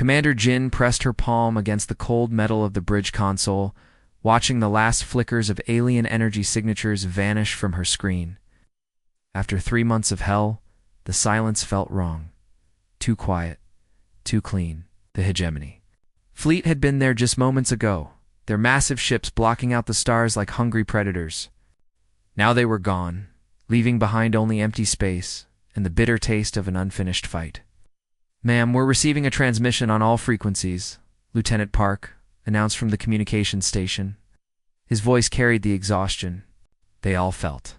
Commander Jin pressed her palm against the cold metal of the bridge console, watching the last flickers of alien energy signatures vanish from her screen. After 3 months of hell, the silence felt wrong. Too quiet, too clean. The hegemony fleet had been there just moments ago, their massive ships blocking out the stars like hungry predators. Now they were gone, leaving behind only empty space and the bitter taste of an unfinished fight. "Ma'am, we're receiving a transmission on all frequencies," Lieutenant Park announced from the communications station. His voice carried the exhaustion they all felt.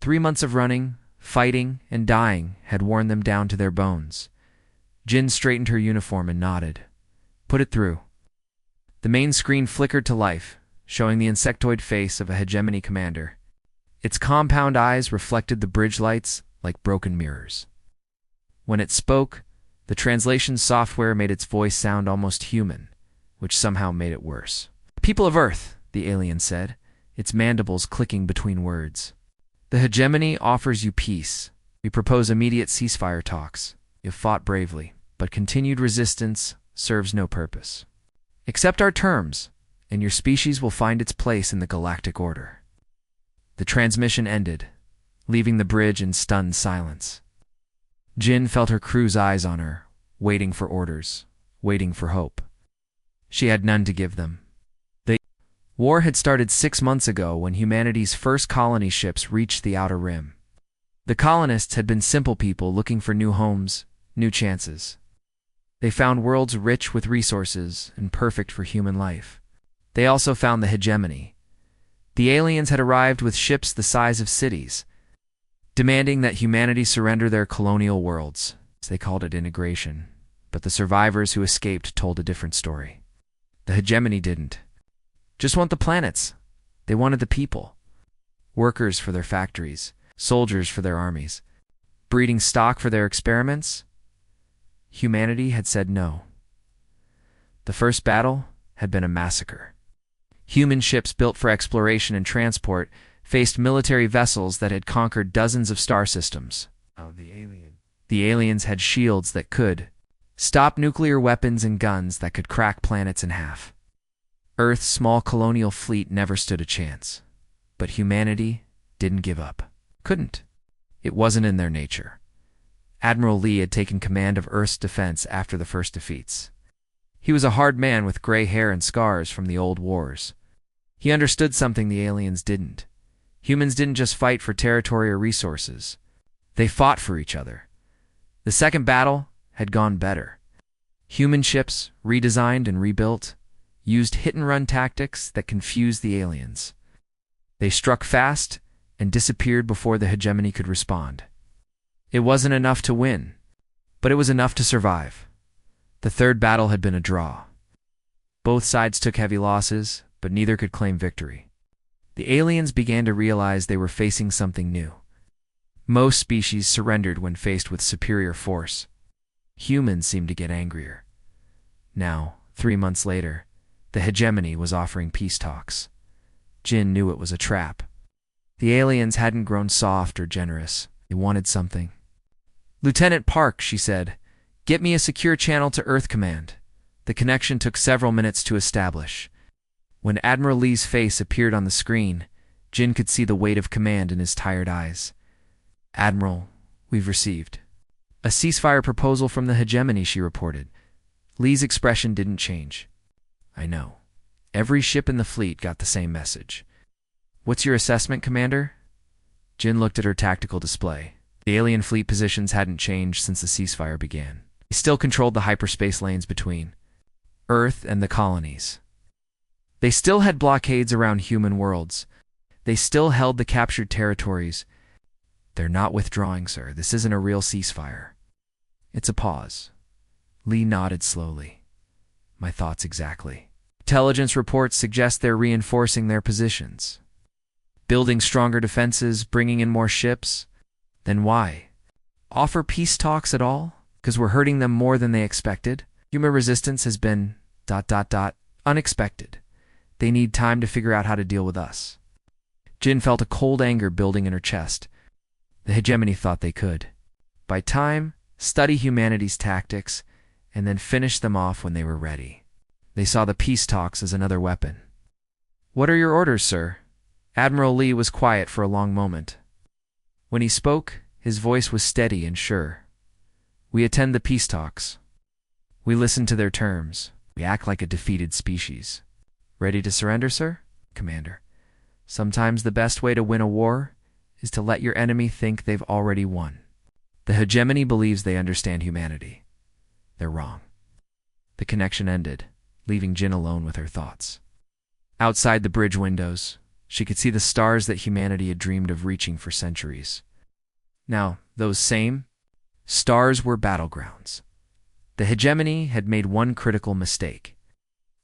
3 months of running, fighting, and dying had worn them down to their bones. Jin straightened her uniform and nodded. "Put it through." The main screen flickered to life, showing the insectoid face of a hegemony commander. Its compound eyes reflected the bridge lights like broken mirrors. When it spoke, the translation software made its voice sound almost human, which somehow made it worse. "People of Earth," the alien said, its mandibles clicking between words. "The hegemony offers you peace. We propose immediate ceasefire talks. You've fought bravely, but continued resistance serves no purpose. Accept our terms, and your species will find its place in the galactic order." The transmission ended, leaving the bridge in stunned silence. Jin felt her crew's eyes on her, waiting for orders, waiting for hope. She had none to give them. The war had started 6 months ago when humanity's first colony ships reached the Outer Rim. The colonists had been simple people looking for new homes, new chances. They found worlds rich with resources and perfect for human life. They also found the hegemony. The aliens had arrived with ships the size of cities, demanding that humanity surrender their colonial worlds. They called it integration, but the survivors who escaped told a different story. The hegemony didn't just want the planets. They wanted the people. Workers for their factories, soldiers for their armies, breeding stock for their experiments. Humanity had said no. The first battle had been a massacre. Human ships built for exploration and transport faced military vessels that had conquered dozens of star systems. The aliens had shields that could stop nuclear weapons and guns that could crack planets in half. Earth's small colonial fleet never stood a chance. But humanity didn't give up. Couldn't. It wasn't in their nature. Admiral Lee had taken command of Earth's defense after the first defeats. He was a hard man with gray hair and scars from the old wars. He understood something the aliens didn't. Humans didn't just fight for territory or resources. They fought for each other. The second battle had gone better. Human ships, redesigned and rebuilt, used hit-and-run tactics that confused the aliens. They struck fast and disappeared before the hegemony could respond. It wasn't enough to win, but it was enough to survive. The third battle had been a draw. Both sides took heavy losses, but neither could claim victory. The aliens began to realize they were facing something new. Most species surrendered when faced with superior force. Humans seemed to get angrier. Now, 3 months later, the hegemony was offering peace talks. Jin knew it was a trap. The aliens hadn't grown soft or generous. They wanted something. "Lieutenant Park," she said, "get me a secure channel to Earth Command." The connection took several minutes to establish. When Admiral Lee's face appeared on the screen, Jin could see the weight of command in his tired eyes. "Admiral, we've received a ceasefire proposal from the hegemony," she reported. Lee's expression didn't change. "I know. Every ship in the fleet got the same message." "What's your assessment, Commander?" Jin looked at her tactical display. The alien fleet positions hadn't changed since the ceasefire began. They still controlled the hyperspace lanes between Earth and the colonies. They still had blockades around human worlds. They still held the captured territories. "They're not withdrawing, sir. This isn't a real ceasefire." "It's a pause." Lee nodded slowly. "My thoughts exactly. Intelligence reports suggest they're reinforcing their positions. Building stronger defenses, bringing in more ships. Then why offer peace talks at all? Because we're hurting them more than they expected. Human resistance has been ... unexpected. They need time to figure out how to deal with us." Jin felt a cold anger building in her chest. The hegemony thought they could. By time, study humanity's tactics, and then finished them off when they were ready. They saw the peace talks as another weapon. "What are your orders, sir?" Admiral Lee was quiet for a long moment. When he spoke, his voice was steady and sure. "We attend the peace talks. We listen to their terms. We act like a defeated species." "Ready to surrender, sir?" "Commander, sometimes the best way to win a war is to let your enemy think they've already won. The hegemony believes they understand humanity. They're wrong." The connection ended, leaving Jin alone with her thoughts. Outside the bridge windows, she could see the stars that humanity had dreamed of reaching for centuries. Now, those same stars were battlegrounds. The hegemony had made one critical mistake.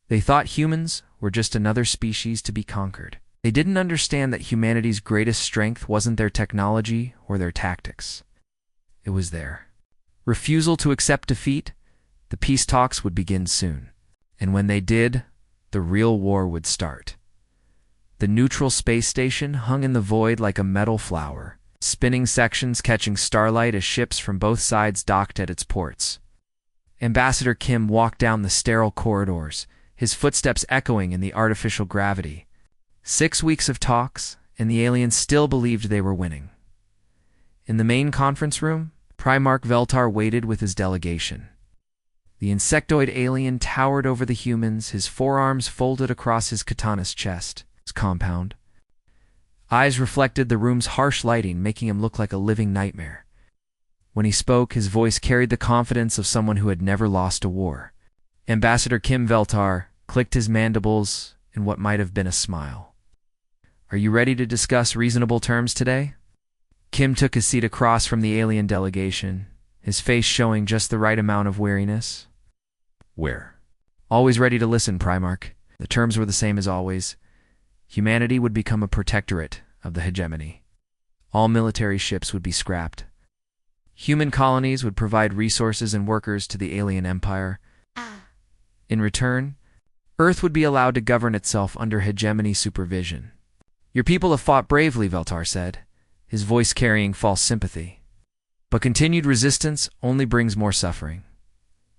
They thought humans were just another species to be conquered. They didn't understand that humanity's greatest strength wasn't their technology or their tactics. It was their refusal to accept defeat. The peace talks would begin soon, and when they did, the real war would start. The neutral space station hung in the void like a metal flower, spinning sections catching starlight as ships from both sides docked at its ports. Ambassador Kim walked down the sterile corridors, his footsteps echoing in the artificial gravity. 6 weeks of talks, and the aliens still believed they were winning. In the main conference room, Primarch Veltar waited with his delegation. The insectoid alien towered over the humans, his forearms folded across his katana's chest. His compound eyes reflected the room's harsh lighting, making him look like a living nightmare. When he spoke, his voice carried the confidence of someone who had never lost a war. Ambassador Kim Veltar clicked his mandibles in what might have been a smile. "Are you ready to discuss reasonable terms today?" Kim took his seat across from the alien delegation, his face showing just the right amount of weariness. "Where?" "Always ready to listen, Primarch." The terms were the same as always. Humanity would become a protectorate of the hegemony. All military ships would be scrapped. Human colonies would provide resources and workers to the alien empire. In return, Earth would be allowed to govern itself under hegemony supervision. "Your people have fought bravely," Veltar said, his voice carrying false sympathy. "But continued resistance only brings more suffering.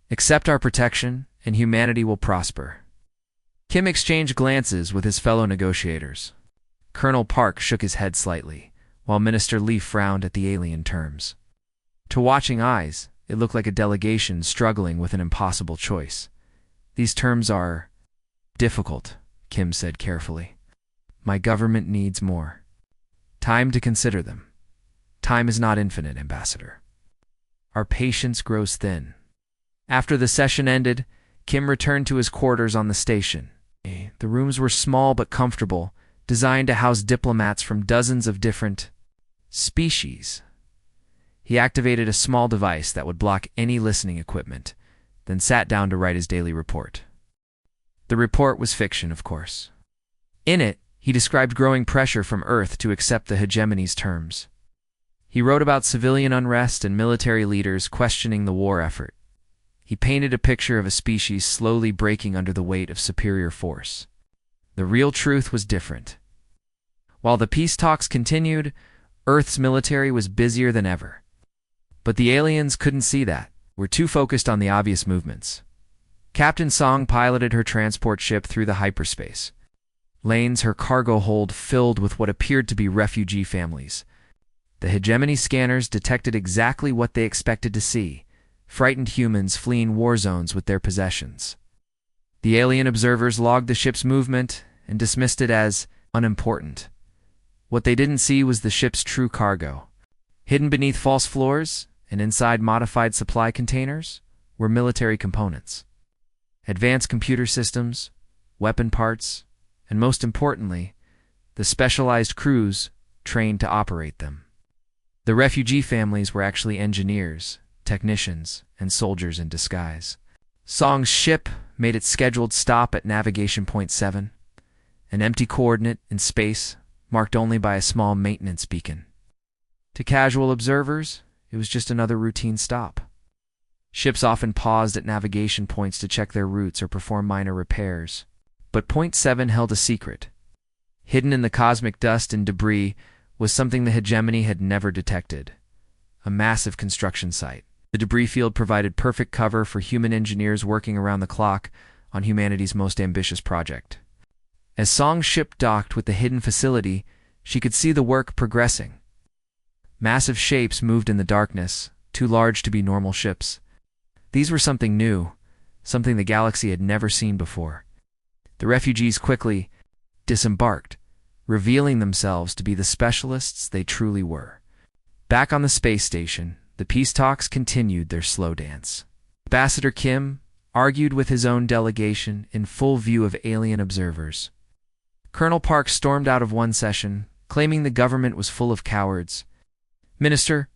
Accept our protection, and humanity will prosper." Kim exchanged glances with his fellow negotiators. Colonel Park shook his head slightly, while Minister Lee frowned at the alien terms. To watching eyes, it looked like a delegation struggling with an impossible choice. "These terms are difficult," Kim said carefully. "My government needs more time to consider them." "Time is not infinite, Ambassador. Our patience grows thin." After the session ended, Kim returned to his quarters on the station. The rooms were small but comfortable, designed to house diplomats from dozens of different species. He activated a small device that would block any listening equipment, then sat down to write his daily report. The report was fiction, of course. In it, he described growing pressure from Earth to accept the hegemony's terms. He wrote about civilian unrest and military leaders questioning the war effort. He painted a picture of a species slowly breaking under the weight of superior force. The real truth was different. While the peace talks continued, Earth's military was busier than ever. But the aliens couldn't see that, were too focused on the obvious movements. Captain Song piloted her transport ship through the hyperspace lanes, her cargo hold filled with what appeared to be refugee families. The hegemony scanners detected exactly what they expected to see: frightened humans fleeing war zones with their possessions. The alien observers logged the ship's movement and dismissed it as unimportant. What they didn't see was the ship's true cargo. Hidden beneath false floors and inside modified supply containers were military components, advanced computer systems, weapon parts, and most importantly, the specialized crews trained to operate them. The refugee families were actually engineers, technicians, and soldiers in disguise. Song's ship made its scheduled stop at Navigation Point 7, an empty coordinate in space marked only by a small maintenance beacon. To casual observers, it was just another routine stop. Ships often paused at navigation points to check their routes or perform minor repairs. But Point 7 held a secret. Hidden in the cosmic dust and debris was something the hegemony had never detected: a massive construction site. The debris field provided perfect cover for human engineers working around the clock on humanity's most ambitious project. As Song's ship docked with the hidden facility, she could see the work progressing. Massive shapes moved in the darkness, too large to be normal ships. These were something new, something the galaxy had never seen before. The refugees quickly disembarked, revealing themselves to be the specialists they truly were. Back on the space station, the peace talks continued their slow dance. Ambassador Kim argued with his own delegation in full view of alien observers. Colonel Park stormed out of one session, claiming the government was full of cowards. Minister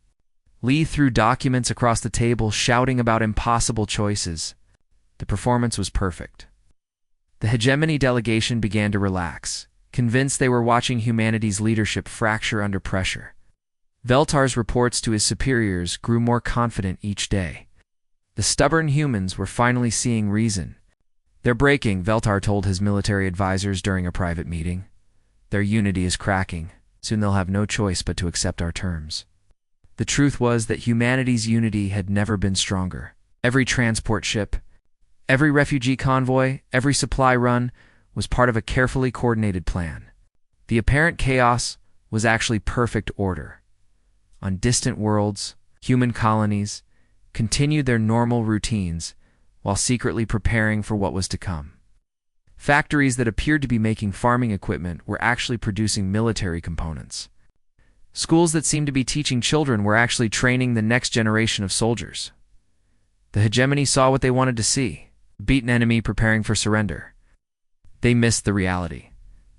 Lee threw documents across the table, shouting about impossible choices. The performance was perfect. The hegemony delegation began to relax, convinced they were watching humanity's leadership fracture under pressure. Veltar's reports to his superiors grew more confident each day. The stubborn humans were finally seeing reason. "They're breaking," Veltar told his military advisors during a private meeting. "Their unity is cracking. Soon they'll have no choice but to accept our terms." The truth was that humanity's unity had never been stronger. Every transport ship, every refugee convoy, every supply run was part of a carefully coordinated plan. The apparent chaos was actually perfect order. On distant worlds, human colonies continued their normal routines while secretly preparing for what was to come. Factories that appeared to be making farming equipment were actually producing military components. Schools that seemed to be teaching children were actually training the next generation of soldiers. The hegemony saw what they wanted to see: a beaten enemy preparing for surrender. They missed the reality: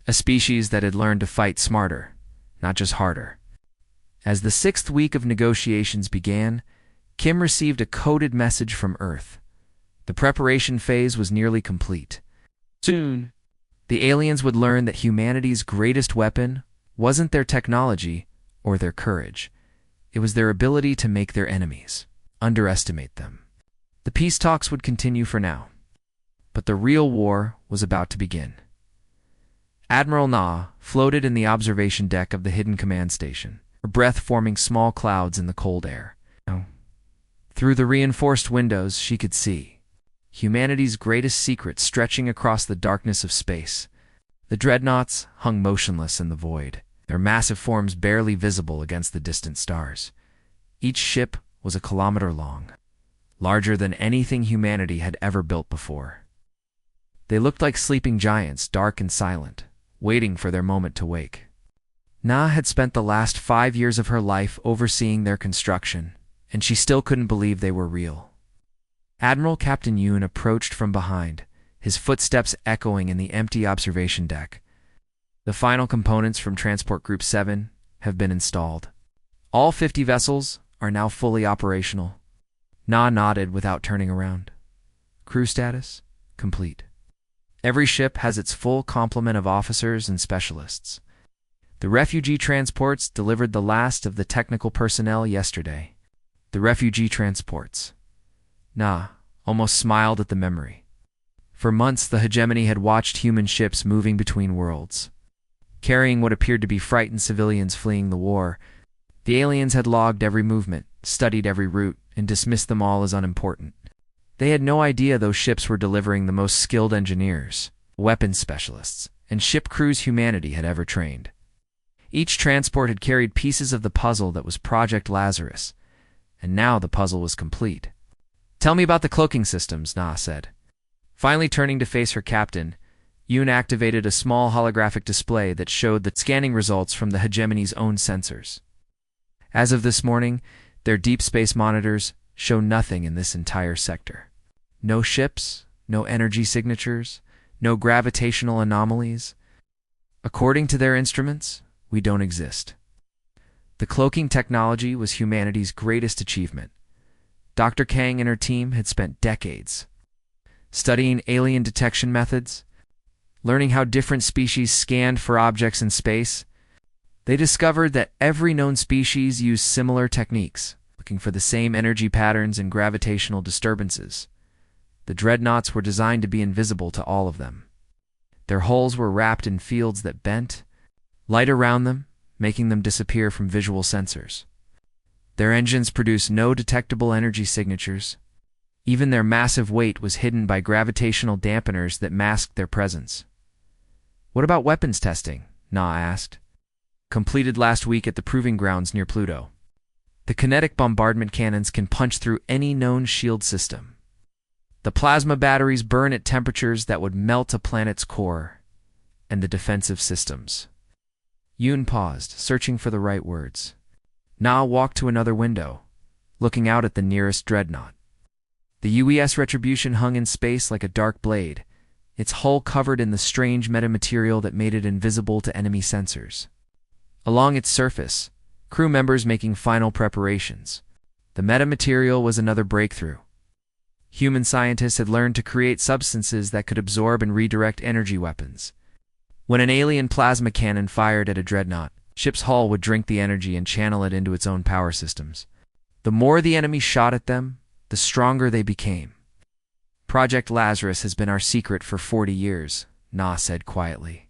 a species that had learned to fight smarter, not just harder. As the 6th week of negotiations began, Kim received a coded message from Earth. The preparation phase was nearly complete. Soon, the aliens would learn that humanity's greatest weapon wasn't their technology or their courage. It was their ability to make their enemies underestimate them. The peace talks would continue for now, but the real war was about to begin. Admiral Na floated in the observation deck of the hidden command station, her breath forming small clouds in the cold air. Through the reinforced windows, she could see humanity's greatest secret stretching across the darkness of space. The Dreadnoughts hung motionless in the void, their massive forms barely visible against the distant stars. Each ship was a kilometer long, larger than anything humanity had ever built before. They looked like sleeping giants, dark and silent, waiting for their moment to wake. Na had spent the last 5 years of her life overseeing their construction, and she still couldn't believe they were real. Admiral Captain Yoon approached from behind, his footsteps echoing in the empty observation deck. "The final components from Transport Group 7 have been installed. All 50 vessels are now fully operational." Na nodded without turning around. "Crew status? Complete. Every ship has its full complement of officers and specialists. The refugee transports delivered the last of the technical personnel yesterday." The refugee transports. Na almost smiled at the memory. For months, the hegemony had watched human ships moving between worlds, carrying what appeared to be frightened civilians fleeing the war. The aliens had logged every movement, studied every route, and dismissed them all as unimportant. They had no idea those ships were delivering the most skilled engineers, weapons specialists, and ship crews humanity had ever trained. Each transport had carried pieces of the puzzle that was Project Lazarus, and now the puzzle was complete. "Tell me about the cloaking systems," Na said. Finally turning to face her captain, Yoon activated a small holographic display that showed the scanning results from the hegemony's own sensors. As of this morning, their deep space monitors show nothing in this entire sector. No ships, no energy signatures, no gravitational anomalies. According to their instruments, we don't exist. The cloaking technology was humanity's greatest achievement. Dr. Kang and her team had spent decades studying alien detection methods, learning how different species scanned for objects in space. They discovered that every known species used similar techniques, looking for the same energy patterns and gravitational disturbances. The Dreadnoughts were designed to be invisible to all of them. Their hulls were wrapped in fields that bent light around them, making them disappear from visual sensors. Their engines produced no detectable energy signatures. Even their massive weight was hidden by gravitational dampeners that masked their presence. "What about weapons testing?" Na asked. "Completed last week at the proving grounds near Pluto. The kinetic bombardment cannons can punch through any known shield system. The plasma batteries burn at temperatures that would melt a planet's core. And the defensive systems." Yoon paused, searching for the right words. Na walked to another window, looking out at the nearest dreadnought. The UES Retribution hung in space like a dark blade, its hull covered in the strange metamaterial that made it invisible to enemy sensors. Along its surface, crew members making final preparations. The metamaterial was another breakthrough. Human scientists had learned to create substances that could absorb and redirect energy weapons. When an alien plasma cannon fired at a dreadnought, ship's hull would drink the energy and channel it into its own power systems. The more the enemy shot at them, the stronger they became. "Project Lazarus has been our secret for 40 years, Na said quietly.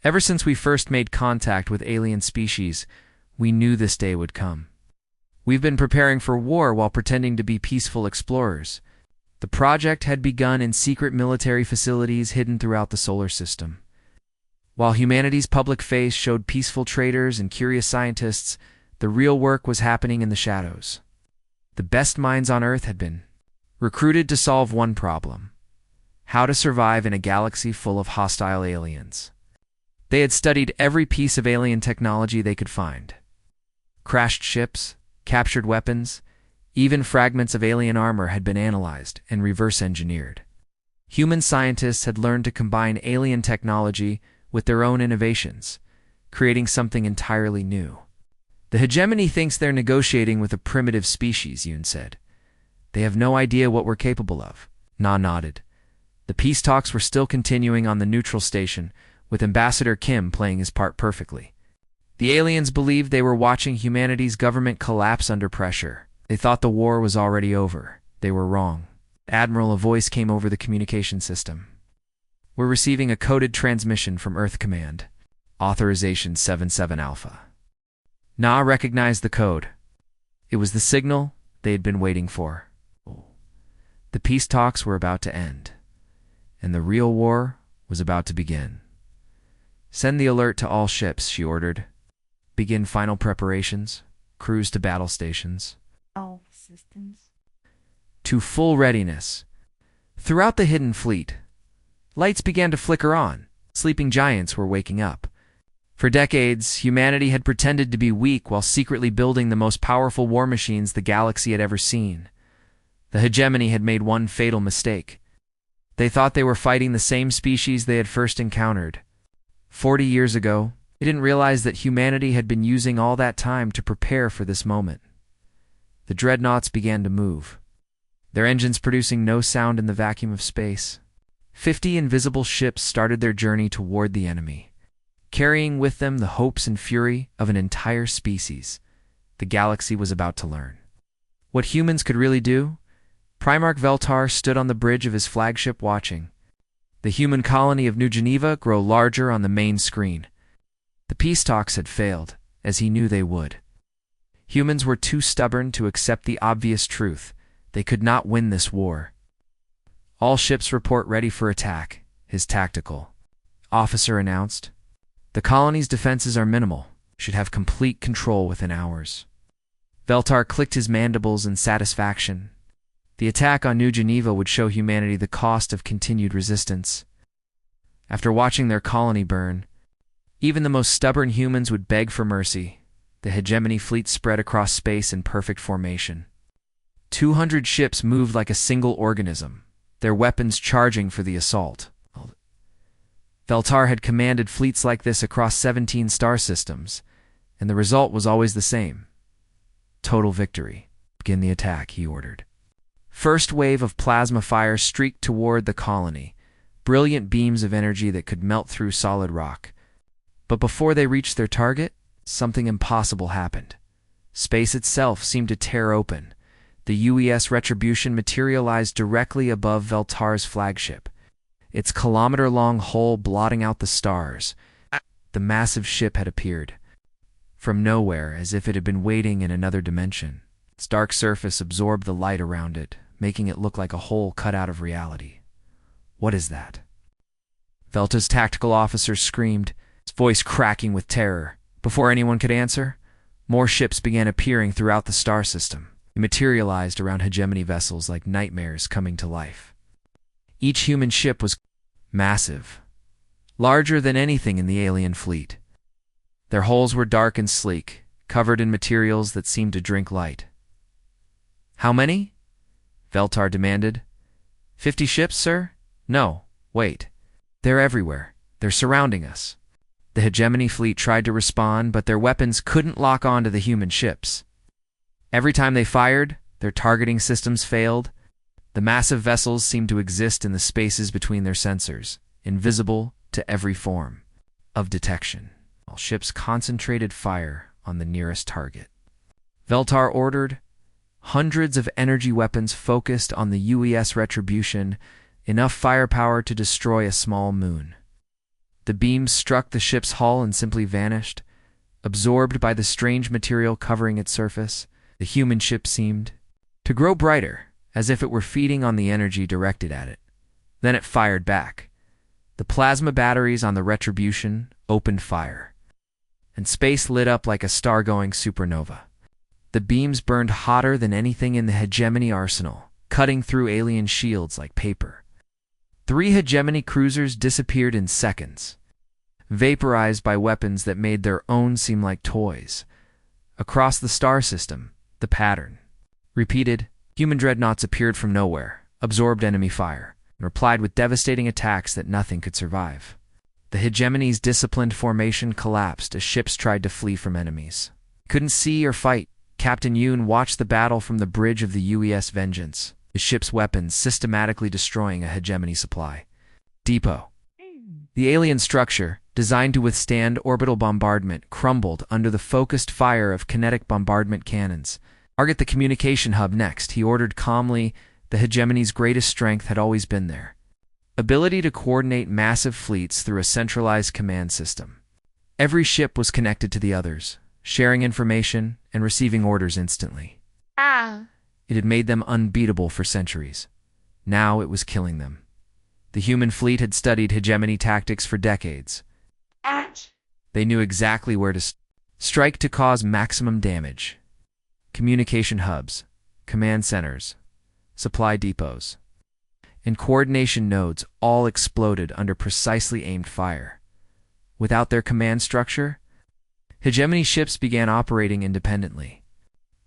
"Ever since we first made contact with alien species, we knew this day would come. We've been preparing for war while pretending to be peaceful explorers. The project had begun in secret military facilities hidden throughout the solar system. While humanity's public face showed peaceful traders and curious scientists, the real work was happening in the shadows. The best minds on Earth had been recruited to solve one problem: how to survive in a galaxy full of hostile aliens. They had studied every piece of alien technology they could find. Crashed ships, captured weapons, even fragments of alien armor had been analyzed and reverse-engineered. Human scientists had learned to combine alien technology with their own innovations, creating something entirely new. "The hegemony thinks they're negotiating with a primitive species," Yoon said. "They have no idea what we're capable of." Na nodded. The peace talks were still continuing on the neutral station, with Ambassador Kim playing his part perfectly. The aliens believed they were watching humanity's government collapse under pressure. They thought the war was already over. They were wrong. "Admiral," a voice came over the communication system. "We're receiving a coded transmission from Earth Command. Authorization 77 Alpha." Na recognized the code. It was the signal they had been waiting for. The peace talks were about to end, and the real war was about to begin. "Send the alert to all ships," she ordered. "Begin final preparations. Cruise to battle stations." All systems. To full readiness. Throughout the hidden fleet, lights began to flicker on. Sleeping giants were waking up. For decades, humanity had pretended to be weak while secretly building the most powerful war machines the galaxy had ever seen. The hegemony had made one fatal mistake. They thought they were fighting the same species they had first encountered. 40 years ago, they didn't realize that humanity had been using all that time to prepare for this moment. The dreadnoughts began to move, their engines producing no sound in the vacuum of space. 50 invisible ships started their journey toward the enemy, carrying with them the hopes and fury of an entire species. The galaxy was about to learn what humans could really do. Primarch Veltar stood on the bridge of his flagship watching the human colony of New Geneva grow larger on the main screen. The peace talks had failed, as he knew they would. Humans were too stubborn to accept the obvious truth: they could not win this war. "All ships report ready for attack," his tactical officer announced. "The colony's defenses are minimal, should have complete control within hours." Veltar clicked his mandibles in satisfaction. The attack on New Geneva would show humanity the cost of continued resistance. After watching their colony burn, even the most stubborn humans would beg for mercy. The hegemony fleet spread across space in perfect formation. 200 ships moved like a single organism, their weapons charging for the assault. Veltar had commanded fleets like this across 17 star systems, and the result was always the same: total victory. "Begin the attack," he ordered. First wave of plasma fire streaked toward the colony, brilliant beams of energy that could melt through solid rock. But before they reached their target, something impossible happened. Space itself seemed to tear open. The UES Retribution materialized directly above Veltar's flagship, its kilometer-long hull blotting out the stars. The massive ship had appeared. from nowhere, as if it had been waiting in another dimension. Its dark surface absorbed the light around it, making it look like a hole cut out of reality. "What is that?" Velta's tactical officer screamed, his voice cracking with terror. Before anyone could answer, more ships began appearing throughout the star system. They materialized around hegemony vessels like nightmares coming to life. Each human ship was massive, larger than anything in the alien fleet. Their hulls were dark and sleek, covered in materials that seemed to drink light. "How many?" Veltar demanded. 50 ships, sir? No, wait. They're everywhere. They're surrounding us." The hegemony fleet tried to respond, but their weapons couldn't lock onto the human ships. Every time they fired, their targeting systems failed. The massive vessels seemed to exist in the spaces between their sensors, invisible to every form of detection. All ships concentrated fire on the nearest target. Veltar ordered. Hundreds of energy weapons focused on the UES Retribution, enough firepower to destroy a small moon. The beams struck the ship's hull and simply vanished. Absorbed by the strange material covering its surface, the human ship seemed to grow brighter, as if it were feeding on the energy directed at it. Then it fired back. The plasma batteries on the Retribution opened fire, and space lit up like a star-going supernova. The beams burned hotter than anything in the hegemony arsenal, cutting through alien shields like paper. 3 hegemony cruisers disappeared in seconds, vaporized by weapons that made their own seem like toys. Across the star system, the pattern repeated. Human dreadnoughts appeared from nowhere, absorbed enemy fire, and replied with devastating attacks that nothing could survive. The hegemony's disciplined formation collapsed as ships tried to flee from enemies. Couldn't see or fight. Captain Yoon watched the battle from the bridge of the UES Vengeance, his ship's weapons systematically destroying a hegemony supply depot. The alien structure, designed to withstand orbital bombardment, crumbled under the focused fire of kinetic bombardment cannons. "Target the communication hub next," he ordered calmly. The hegemony's greatest strength had always been there: ability to coordinate massive fleets through a centralized command system. Every ship was connected to the others, sharing information and receiving orders instantly. It had made them unbeatable for centuries. Now it was killing them. The human fleet had studied hegemony tactics for decades. They knew exactly where to strike to cause maximum damage. Communication hubs, command centers, supply depots, and coordination nodes all exploded under precisely aimed fire. Without their command structure, hegemony ships began operating independently.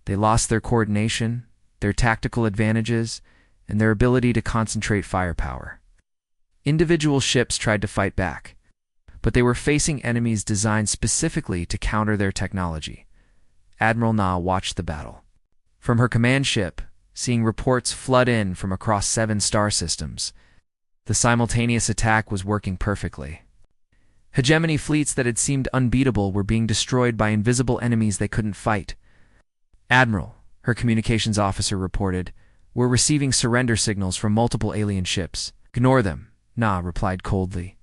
They lost their coordination, their tactical advantages, and their ability to concentrate firepower. Individual ships tried to fight back, but they were facing enemies designed specifically to counter their technology. Admiral Na watched the battle from her command ship, seeing reports flood in from across 7 star systems. The simultaneous attack was working perfectly. Hegemony fleets that had seemed unbeatable were being destroyed by invisible enemies they couldn't fight. "Admiral," her communications officer reported, "we're receiving surrender signals from multiple alien ships." "Ignore them," Na replied coldly.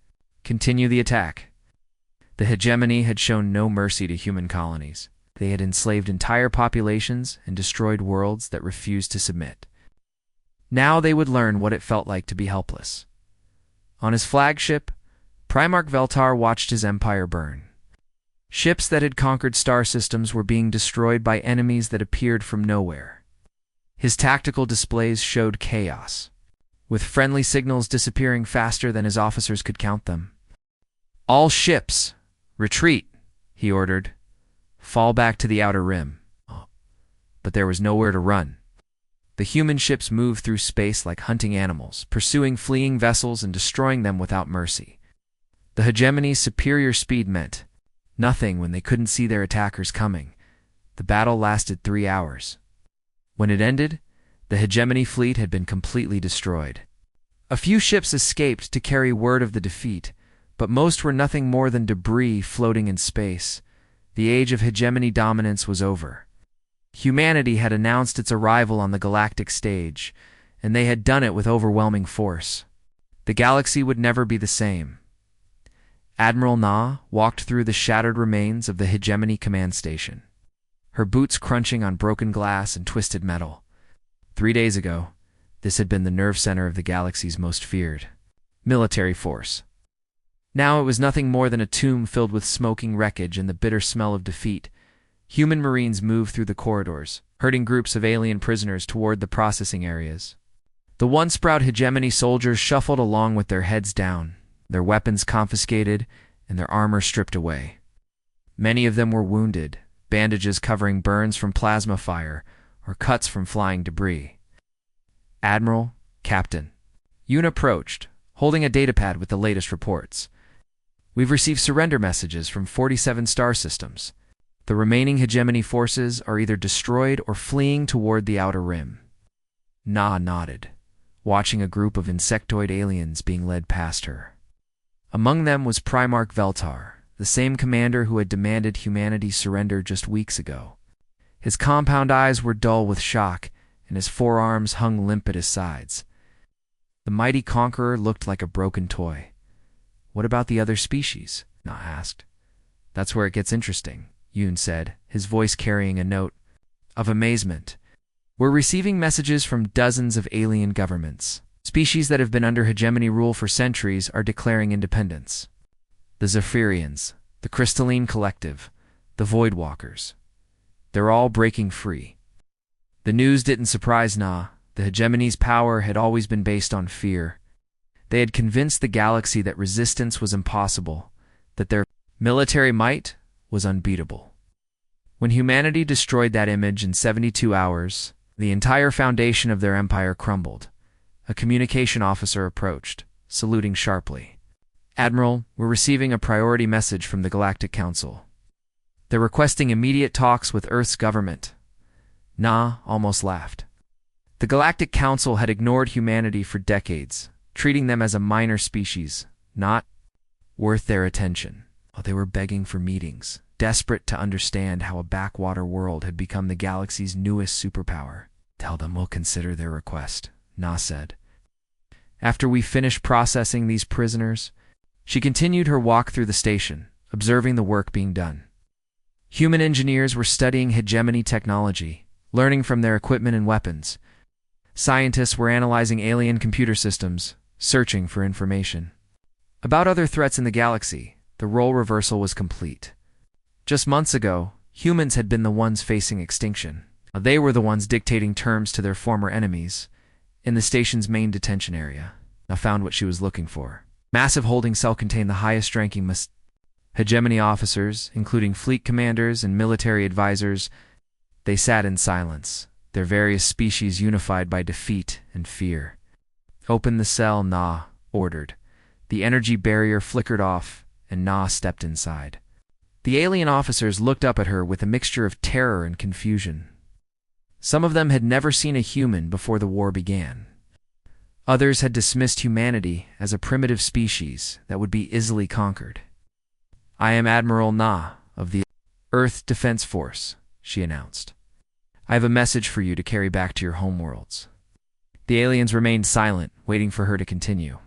"Continue the attack." The hegemony had shown no mercy to human colonies. They had enslaved entire populations and destroyed worlds that refused to submit. Now they would learn what it felt like to be helpless. On his flagship, Primarch Veltar watched his empire burn. Ships that had conquered star systems were being destroyed by enemies that appeared from nowhere. His tactical displays showed chaos, with friendly signals disappearing faster than his officers could count them. "All ships, retreat," he ordered. "Fall back to the outer rim." But there was nowhere to run. The human ships moved through space like hunting animals, pursuing fleeing vessels and destroying them without mercy. The hegemony's superior speed meant nothing when they couldn't see their attackers coming. The battle lasted 3 hours. When it ended, the hegemony fleet had been completely destroyed. A few ships escaped to carry word of the defeat, but most were nothing more than debris floating in space. The age of hegemony dominance was over. Humanity had announced its arrival on the galactic stage, and they had done it with overwhelming force. The galaxy would never be the same. Admiral Na walked through the shattered remains of the Hegemony command station, her boots crunching on broken glass and twisted metal. 3 days ago, this had been the nerve center of the galaxy's most feared military force. Now it was nothing more than a tomb filled with smoking wreckage and the bitter smell of defeat. Human Marines moved through the corridors, herding groups of alien prisoners toward the processing areas. The once proud Hegemony soldiers shuffled along with their heads down, their weapons confiscated, and their armor stripped away. Many of them were wounded, bandages covering burns from plasma fire or cuts from flying debris. Admiral, Captain. Yoon approached, holding a datapad with the latest reports. We've received surrender messages from 47 star systems. The remaining Hegemony forces are either destroyed or fleeing toward the outer rim. Na nodded, watching a group of insectoid aliens being led past her. Among them was Primarch Veltar, the same commander who had demanded humanity's surrender just weeks ago. His compound eyes were dull with shock, and his forearms hung limp at his sides. The mighty conqueror looked like a broken toy. What about the other species? Na asked. That's where it gets interesting, Yoon said, his voice carrying a note of amazement. We're receiving messages from dozens of alien governments. Species that have been under Hegemony rule for centuries are declaring independence. The Zephyrians, the Crystalline Collective, the Voidwalkers. They're all breaking free. The news didn't surprise Na. The Hegemony's power had always been based on fear. They had convinced the galaxy that resistance was impossible, that their military might was unbeatable. When humanity destroyed that image in 72 hours, the entire foundation of their empire crumbled. A communication officer approached, saluting sharply. Admiral, we're receiving a priority message from the Galactic Council. They're requesting immediate talks with Earth's government. Na almost laughed. The Galactic Council had ignored humanity for decades, treating them as a minor species, not worth their attention. They were begging for meetings, desperate to understand how a backwater world had become the galaxy's newest superpower. Tell them we'll consider their request, Na said. After we finish processing these prisoners, she continued her walk through the station, observing the work being done. Human engineers were studying Hegemony technology, learning from their equipment and weapons. Scientists were analyzing alien computer systems, searching for information. About other threats in the galaxy, the role reversal was complete. Just months ago, humans had been the ones facing extinction. They were the ones dictating terms to their former enemies. In the station's main detention area, Na found what she was looking for. Massive holding cell contained the highest-ranking Hegemony officers, including fleet commanders and military advisors. They sat in silence, their various species unified by defeat and fear. Open the cell, Na ordered. The energy barrier flickered off, and Na stepped inside. The alien officers looked up at her with a mixture of terror and confusion. Some of them had never seen a human before the war began. Others had dismissed humanity as a primitive species that would be easily conquered. I am Admiral Na of the Earth Defense Force, she announced. I have a message for you to carry back to your homeworlds. The aliens remained silent, waiting for her to continue.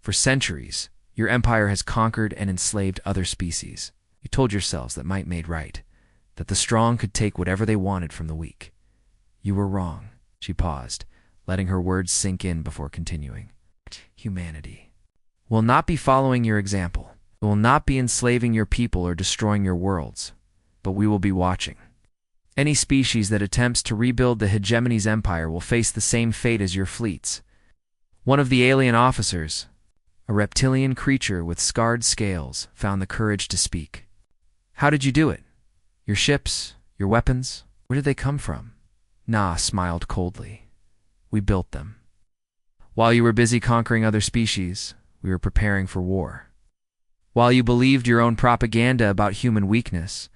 For centuries, your empire has conquered and enslaved other species. You told yourselves that might made right, that the strong could take whatever they wanted from the weak. You were wrong. She paused, letting her words sink in before continuing. Humanity will not be following your example. It will not be enslaving your people or destroying your worlds, but we will be watching. Any species that attempts to rebuild the Hegemony's empire will face the same fate as your fleets. One of the alien officers, a reptilian creature with scarred scales, found the courage to speak. How did you do it? Your ships? Your weapons? Where did they come from? Na smiled coldly. We built them. While you were busy conquering other species, we were preparing for war. While you believed your own propaganda about human weakness,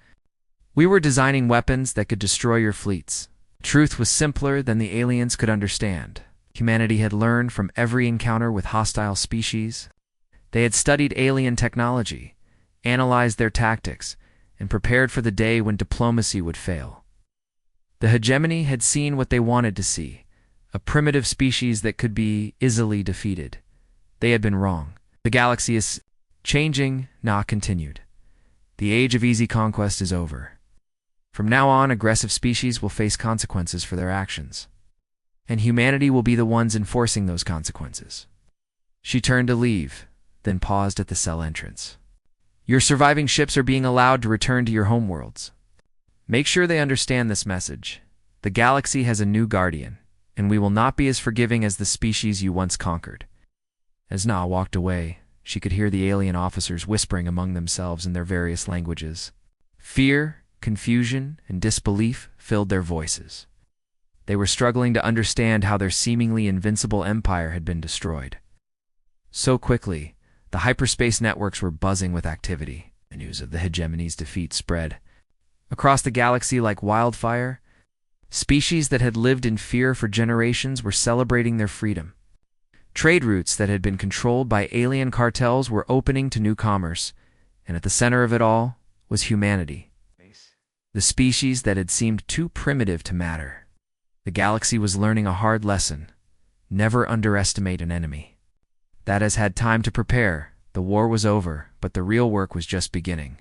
we were designing weapons that could destroy your fleets. Truth was simpler than the aliens could understand. Humanity had learned from every encounter with hostile species. They had studied alien technology, analyzed their tactics, and prepared for the day when diplomacy would fail. The Hegemony had seen what they wanted to see, a primitive species that could be easily defeated. They had been wrong. The galaxy is Changing, Na continued. The age of easy conquest is over. From now on, aggressive species will face consequences for their actions, and humanity will be the ones enforcing those consequences. She turned to leave, then paused at the cell entrance. Your surviving ships are being allowed to return to your homeworlds. Make sure they understand this message. The galaxy has a new guardian, and we will not be as forgiving as the species you once conquered. As Na walked away, she could hear the alien officers whispering among themselves in their various languages. Fear, confusion, and disbelief filled their voices. They were struggling to understand how their seemingly invincible empire had been destroyed. So quickly, the hyperspace networks were buzzing with activity. The news of the hegemony's defeat spread across the galaxy like wildfire. Species that had lived in fear for generations were celebrating their freedom. Trade routes that had been controlled by alien cartels were opening to new commerce, and at the center of it all was humanity, the species that had seemed too primitive to matter. The galaxy was learning a hard lesson: never underestimate an enemy. That has had time to prepare. The war was over, but the real work was just beginning.